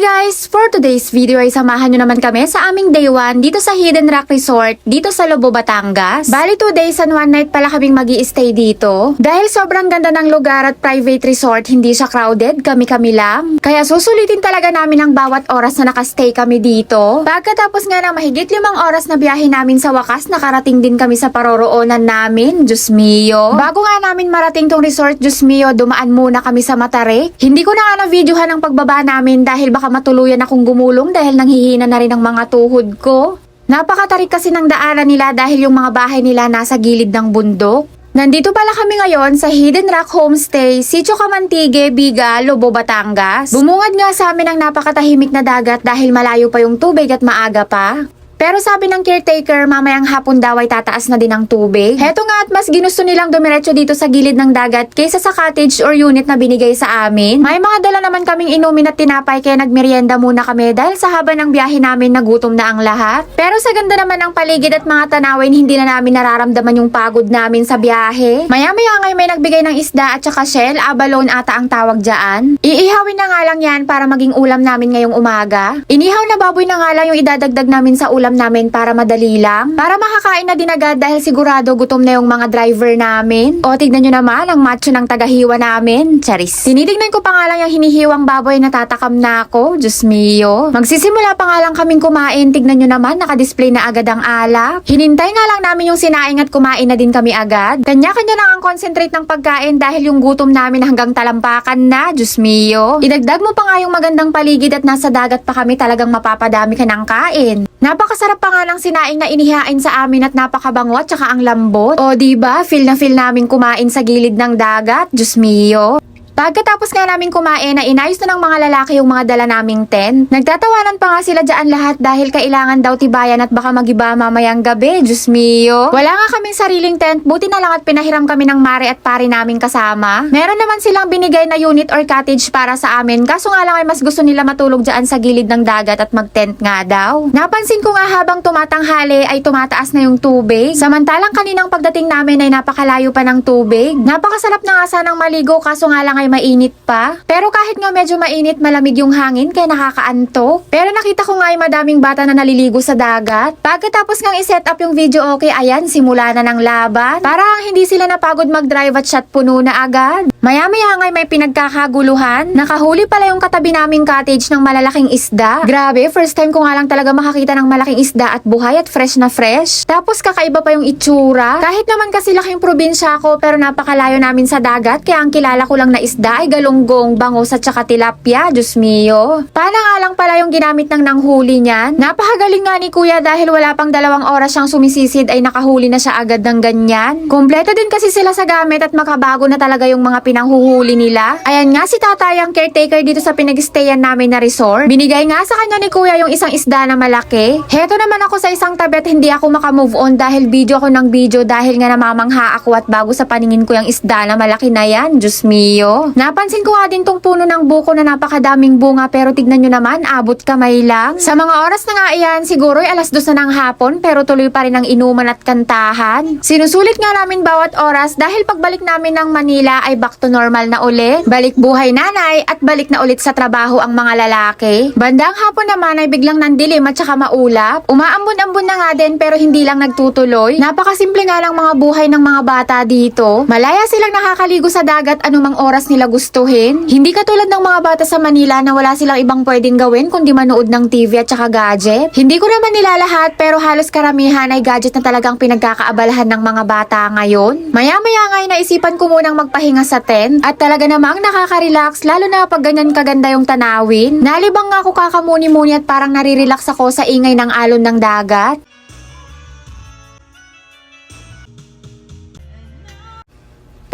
guys! For today's video ay samahan nyo naman kami sa aming day 1 dito sa Hidden Rock Resort dito sa Lobo, Batangas. Bali 2 days and 1 night pala kaming magi-stay dito. Dahil sobrang ganda ng lugar at private resort, hindi siya crowded, kami-kami lang. Kaya susulitin talaga namin ang bawat oras na nakastay kami dito. Pagkatapos nga ng mahigit 5 oras na biyahe namin sa wakas, nakarating din kami sa paroroonan namin. Diyos mio. Bago nga namin marating tong resort, Diyos mio, dumaan muna kami sa Matarik. Hindi ko na nga na-videohan ang pagbaba namin dahil baka matuluyan akong gumulong dahil nanghihina na rin ang mga tuhod ko. Napakatarik kasi ng daanan nila dahil yung mga bahay nila nasa gilid ng bundok. Nandito pala kami ngayon sa Hidden Rock Homestay, Sitio Camantigue, Biga, Lobo, Batangas. Bumungad nga sa amin ang napakatahimik na dagat dahil malayo pa yung tubig at maaga pa. Pero sabi ng caretaker, mamayang hapon daw ay tataas na din ang tubig. Heto nga at mas ginusto nilang dumiretso dito sa gilid ng dagat kaysa sa cottage or unit na binigay sa amin. May mga dala naman kaming inumin at tinapay kaya nagmerienda muna kami dahil sa haba ng biyahe namin nagutom na ang lahat. Pero sa ganda naman ng paligid at mga tanawin, hindi na namin nararamdaman yung pagod namin sa biyahe. Maya-maya ngay may nagbigay ng isda at saka shell, abalone ata ang tawag dyan. Iihawin na nga lang yan para maging ulam namin ngayong umaga. Inihaw na baboy na nga lang yung idadagdag namin sa ulam namin para madali lang. Para makakain na din agad dahil sigurado gutom na yung mga driver namin. O tignan nyo naman ang macho ng tagahiwa namin. Charis. Tinitignan ko pa nga lang yung hinihiwang baboy na tatakam na ako. Diyos mio. Magsisimula pa nga lang kaming kumain. Tignan nyo naman nakadisplay na agad ang alak. Hinintay nga lang namin yung sinaing at kumain na din kami agad. Kanya-kanya lang ang concentrate ng pagkain dahil yung gutom namin hanggang talampakan na. Diyos mio. Idagdag mo pa nga yung magandang paligid at nasa dagat pa kami, talagang mapapadami ka ng kain. Napakasarap pa nga ng sinaing na inihain sa amin at napakabango at saka ang lambot. O diba, feel na feel namin kumain sa gilid ng dagat. Diyos mio. Pagkatapos nga namin kumain, na inayos na ng mga lalaki yung mga dala naming tent. Nagtatawanan pa nga sila dyan lahat dahil kailangan daw tibayan at baka magiba mamayang gabi. Diyos mio. Wala nga kaming sariling tent, buti na lang at pinahiram kami ng mare at pari naming kasama. Meron naman silang binigay na unit or cottage para sa amin, kaso nga lang ay mas gusto nila matulog dyan sa gilid ng dagat at mag-tent nga daw. Napansin ko nga habang tumatanghali ay tumataas na yung tubig. Samantalang kaninang pagdating namin ay napakalayo pa ng tubig. Napakasarap na nga sanang maligo kaso nga lang ay mainit pa. Pero kahit nga medyo mainit, malamig yung hangin kaya nakakaantok. Pero nakita ko nga ay madaming bata na naliligo sa dagat. Pagkatapos nga i-set up yung video okay, ayan, simula na ng laban. Parang hindi sila napagod mag-drive at shot puno na agad. Maya-maya nga may pinagkakaguluhan. Nakahuli pala yung katabi naming cottage ng malalaking isda. Grabe, first time ko nga lang talaga makakita ng malaking isda at buhay at fresh na fresh. Tapos kakaiba pa yung itsura. Kahit naman kasi laking probinsya ko pero napakalayo namin sa dagat kaya ang kilala ko lang na isda ay galunggong, bangus at saka tilapia. Diyos mio. Paano nga lang pala yung ginamit ng nanghuli niyan? Napakagaling nga ni kuya dahil wala pang 2 oras siyang sumisisid ay nakahuli na siya agad ng ganyan. Kompleto din kasi sila sa gamit at makabago na talaga yung mga pinanghuhuli nila. Ayan nga si tatay ang caretaker dito sa pinag-stayan namin na resort. Binigay nga sa kanya ni kuya yung isang isda na malaki. Heto naman ako sa isang tabi at hindi ako makamove on dahil video ko ng video dahil nga namamangha ako at bago sa paningin ko yung isda na malaki na yan. Diyos mio. Napansin ko nga din tong puno ng buko na napakadaming bunga pero tignan nyo naman, abot kamay lang. Sa mga oras na nga iyan, siguro ay 2:00 na ng hapon pero tuloy pa rin ang inuman at kantahan. Sinusulit nga namin bawat oras dahil pagbalik namin ng Manila ay back to normal na ulit. Balik buhay nanay at balik na ulit sa trabaho ang mga lalaki. Bandang hapon naman ay biglang nandilim at saka maulap. Umaambon-ambon na nga din pero hindi lang nagtutuloy. Napakasimple nga lang mga buhay ng mga bata dito. Malaya silang nakakaligo sa dagat anumang oras nila gustuhin. Hindi katulad ng mga bata sa Manila na wala silang ibang pwedeng gawin kundi manood ng TV at saka gadget. Hindi ko naman nila lahat pero halos karamihan ay gadget na talagang pinagkakaabalahan ng mga bata ngayon. Maya-maya nga ay naisipan ko munang magpahinga sa tent at talaga namang nakaka-relax lalo na pag ganyan kaganda yung tanawin. Nalibang nga ako kakamuni-muni at parang narirelax ako sa ingay ng alon ng dagat.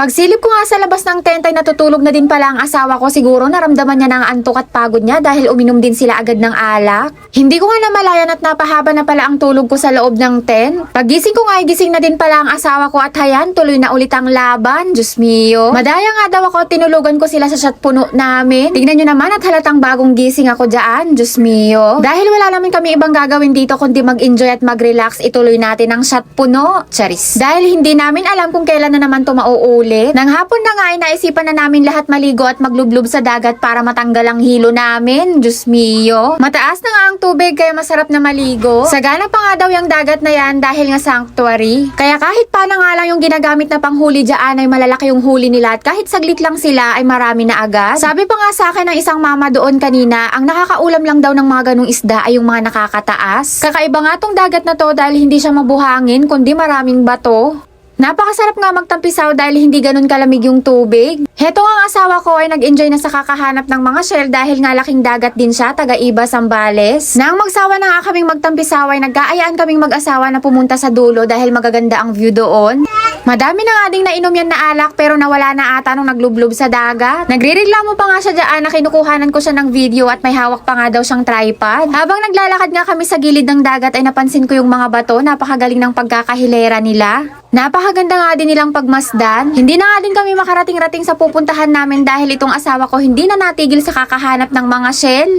Pagsilip ko nga sa labas ng tent ay natutulog na din pala ang asawa ko. Siguro naramdaman niya ng antok at pagod niya dahil uminom din sila agad ng alak. Hindi ko nga namalayan at napahaba na pala ang tulog ko sa loob ng tent. Pagising ko nga ay gising na din pala ang asawa ko at hayan, tuloy na ulit ang laban. Diyos mio. Madaya nga daw ako, tinulugan ko sila sa shot puno namin. Tignan nyo naman at halatang bagong gising ako dyan. Diyos mio. Dahil wala namin kami ibang gagawin dito kundi mag-enjoy at mag-relax, ituloy natin ang shot puno. Charis. Dahil hindi namin alam kung kailan na naman ito mauuli. ulit. Nang hapon na nga ay naisipan na namin lahat maligo at maglublob sa dagat para matanggal ang hilo namin. Diyos mio. Mataas na nga ang tubig kaya masarap na maligo. Sagana pa nga daw yung dagat na yan dahil nga sanctuary. Kaya kahit pa na nga lang yung ginagamit na panghuli dyan ay malalaki yung huli nila at kahit saglit lang sila ay marami na agad. Sabi pa nga sa akin ng isang mama doon kanina, ang nakakaulam lang daw ng mga ganung isda ay yung mga nakakataas. Kakaiba nga tong dagat na to dahil hindi siya mabuhangin kundi maraming bato. Napakasarap nga magtampisaw dahil hindi ganun kalamig yung tubig. Heto nga ang asawa ko ay nag-enjoy na sa kakahanap ng mga shell dahil nga laking dagat din siya, taga-Iba, Zambales. Nang magsawa na nga kaming magtampisaw ay nag-aayaan kaming mag-asawa na pumunta sa dulo dahil magaganda ang view doon. Madami na nga ding nainom yan na alak pero nawala na ata nung naglublob sa dagat. Nagre-reklamo pa nga siya dyan na kinukuhanan ko siya ng video at may hawak pa nga daw siyang tripod. Habang naglalakad nga kami sa gilid ng dagat ay napansin ko yung mga bato, napakagaling ng pagkakahilera nila. Napakaganda nga din nilang pagmasdan. Hindi na nga din kami makarating-rating sa pupuntahan namin dahil itong asawa ko hindi na natigil sa kakahanap ng mga shell.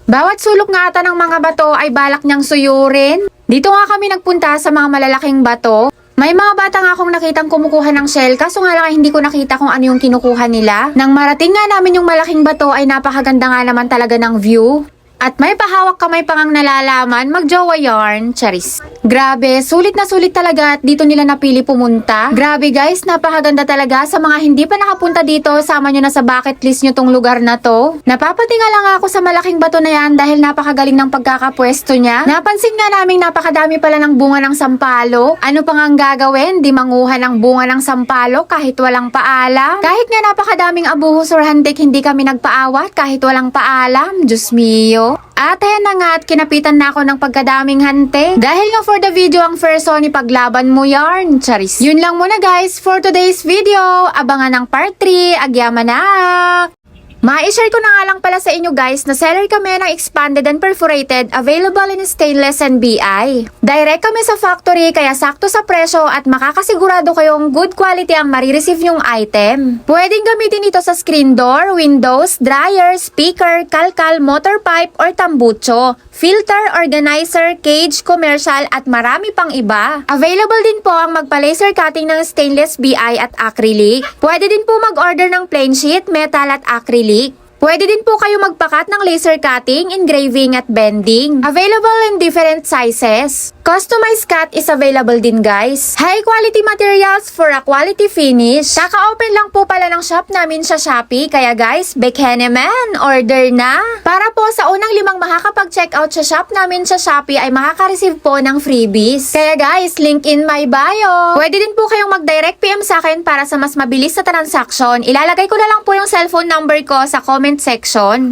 Bawat sulok nga ata ng mga bato ay balak niyang suyurin. Dito nga kami nagpunta sa mga malalaking bato. May mga bata nga akong nakitang kumukuha ng shell kaso nga lang hindi ko nakita kung ano yung kinukuha nila. Nang marating nga namin yung malaking bato ay napakaganda nga naman talaga ng view. At may pahawak kamay pang ang nalalaman, magjowa yarn, charis. Grabe, sulit na sulit talaga at dito nila napili pumunta. Grabe guys, napakaganda talaga. Sa mga hindi pa nakapunta dito, sama nyo na sa bucket list nyo tong lugar na to. Napapatinga lang ako sa malaking bato na yan dahil napakagaling ng pagkakapwesto niya. Napansin nga naming napakadami pala ng bunga ng sampalok. Ano pang ang gagawin? Di manguha ng bunga ng sampalok kahit walang paalam. Kahit nga napakadaming abuhos or hantik, hindi kami nagpaawat kahit walang paalam. Diyos mio. At ayan na nga at kinapitan na ako ng pagkadaming hante. Dahil nga for the video ang first ni paglaban mo yarn, charis. Yun lang muna guys for today's video. Abangan ng part 3. Agyamanak! Ma-share ko na nga lang pala sa inyo guys na seller kami ng expanded and perforated available in stainless and BI. Direct kami sa factory kaya sakto sa presyo at makakasigurado kayong good quality ang marireceive yung item. Pwedeng gamitin ito sa screen door, windows, dryer, speaker, kalkal, motor pipe or tambucho, filter, organizer, cage, commercial at marami pang iba. Available din po ang magpa-laser cutting ng stainless BI at acrylic. Pwede din po mag-order ng plain sheet, metal at acrylic. Pwede din po kayo magpakat ng laser cutting, engraving at bending. Available in different sizes. Customized cut is available din guys. High quality materials for a quality finish. Kaka-open lang po pala ng shop namin sa Shopee. Kaya guys, Bekheneman, order na. Para po sa unang 5 makakapag-checkout sa shop namin sa Shopee ay makaka-receive po ng freebies. Kaya guys, link in my bio. Pwede din po kayong mag-direct PM sa akin para sa mas mabilis sa transaction. Ilalagay ko na lang po yung cellphone number ko sa comment section.